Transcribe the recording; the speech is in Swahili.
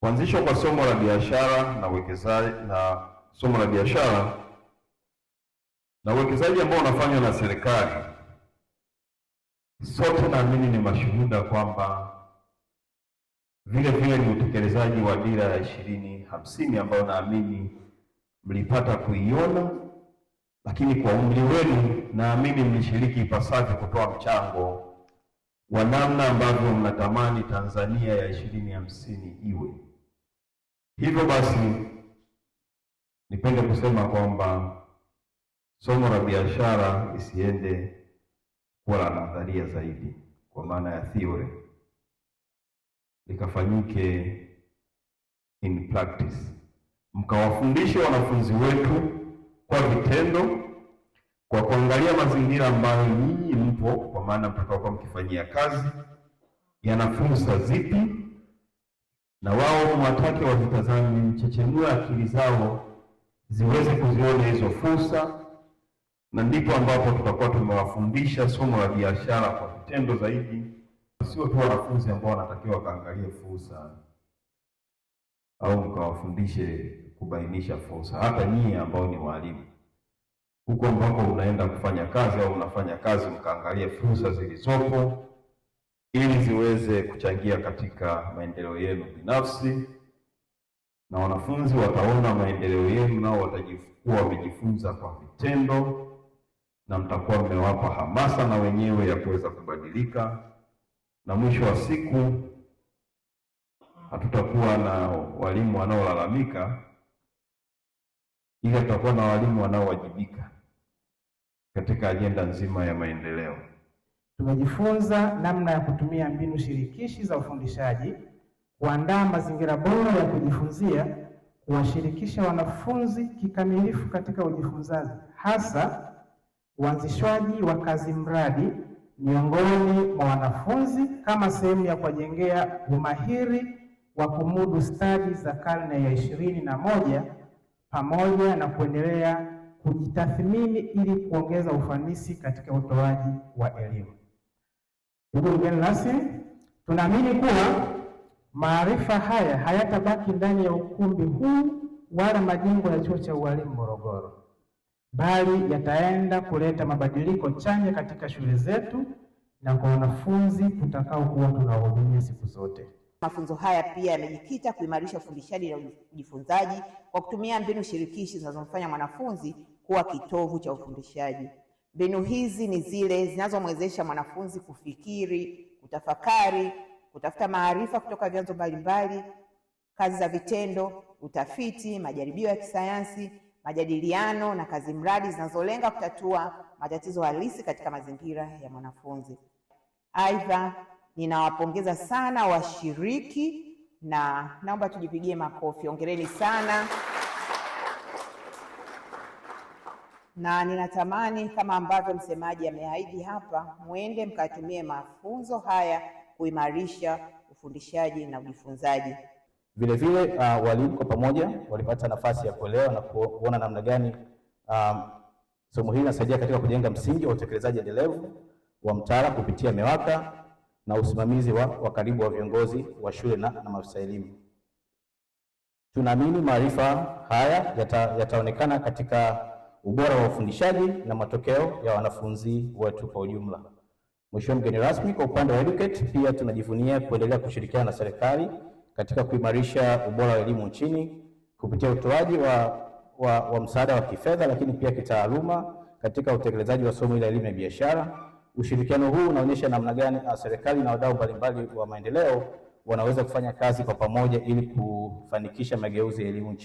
Kuanzishwa kwa somo la biashara na uwekezaji na somo la biashara na uwekezaji ambao unafanywa na serikali, sote naamini ni mashuhuda kwamba vile vile ni utekelezaji wa dira ya 2050 ambayo naamini mlipata kuiona, lakini kwa umri wenu naamini mlishiriki ipasavyo kutoa mchango wa namna ambavyo mnatamani Tanzania ya 2050 iwe. Hivyo basi nipende kusema kwamba somo la biashara lisiende kuwa la nadharia zaidi kwa maana ya theory, likafanyike in practice. Mkawafundishe wanafunzi wetu kwa vitendo, kwa kuangalia mazingira ambayo nyinyi mpo, kwa maana mtakaokuwa mkifanyia kazi yana fursa zipi, na wao mwatake wazitazame, mchechemue akili zao ziweze kuziona hizo fursa, na ndipo ambapo tutakuwa tumewafundisha somo la biashara kwa vitendo zaidi, sio tu wanafunzi ambao wanatakiwa kaangalie fursa au mkawafundishe kubainisha fursa. Hata nyinyi ambao ni walimu, huko ambako mnaenda kufanya kazi au mnafanya kazi, mkaangalie fursa zilizopo ili ziweze kuchangia katika maendeleo yenu binafsi, na wanafunzi wataona maendeleo yenu, nao watakuwa wamejifunza kwa vitendo, na mtakuwa mmewapa hamasa na wenyewe ya kuweza kubadilika, na mwisho wa siku hatutakuwa na walimu wanaolalamika, ila tutakuwa na walimu wanaowajibika katika ajenda nzima ya maendeleo. Tumejifunza namna ya kutumia mbinu shirikishi za ufundishaji, kuandaa mazingira bora ya kujifunzia, kuwashirikisha wanafunzi kikamilifu katika ujifunzaji, hasa uanzishwaji wa kazi mradi miongoni mwa wanafunzi kama sehemu ya kuwajengea umahiri wa kumudu stadi za karne ya 21 pamoja na kuendelea kujitathmini ili kuongeza ufanisi katika utoaji wa elimu. Ndugu mgeni rasmi, tunaamini kuwa maarifa haya hayatabaki ndani ya ukumbi huu wala majengo ya Chuo cha Ualimu Morogoro, bali yataenda kuleta mabadiliko chanya katika shule zetu na kwa wanafunzi tutakaokuwa tunawahudumia siku zote. Mafunzo haya pia yamejikita kuimarisha ufundishaji na ujifunzaji kwa kutumia mbinu shirikishi zinazomfanya mwanafunzi kuwa kitovu cha ufundishaji. Mbinu hizi ni zile zinazomwezesha mwanafunzi kufikiri, kutafakari, kutafuta maarifa kutoka vyanzo mbalimbali, kazi za vitendo, utafiti, majaribio ya kisayansi, majadiliano na kazi mradi zinazolenga kutatua matatizo halisi katika mazingira ya mwanafunzi. Aidha, ninawapongeza sana washiriki na naomba tujipigie makofi. Hongereni sana. Na ninatamani kama ambavyo msemaji ameahidi hapa, muende mkatumie mafunzo haya kuimarisha ufundishaji na ujifunzaji. Vile vile walimu kwa pamoja walipata nafasi ya kuelewa na kuona namna gani somo hili linasaidia katika kujenga msingi wa utekelezaji endelevu wa mtaala kupitia MEWAKA na usimamizi wa karibu wa viongozi wa shule na maafisa elimu. Tunaamini maarifa haya yataonekana katika ubora wa ufundishaji na matokeo ya wanafunzi wetu kwa ujumla. Mheshimiwa mgeni rasmi, kwa upande wa Educate pia tunajivunia kuendelea kushirikiana na serikali katika kuimarisha ubora wa elimu nchini kupitia utoaji wa msaada wa kifedha, lakini pia kitaaluma katika utekelezaji wa somo la elimu ya biashara. Ushirikiano huu unaonyesha namna gani serikali na wadau mbalimbali wa maendeleo wanaweza kufanya kazi kwa pamoja ili kufanikisha mageuzi ya elimu nchini.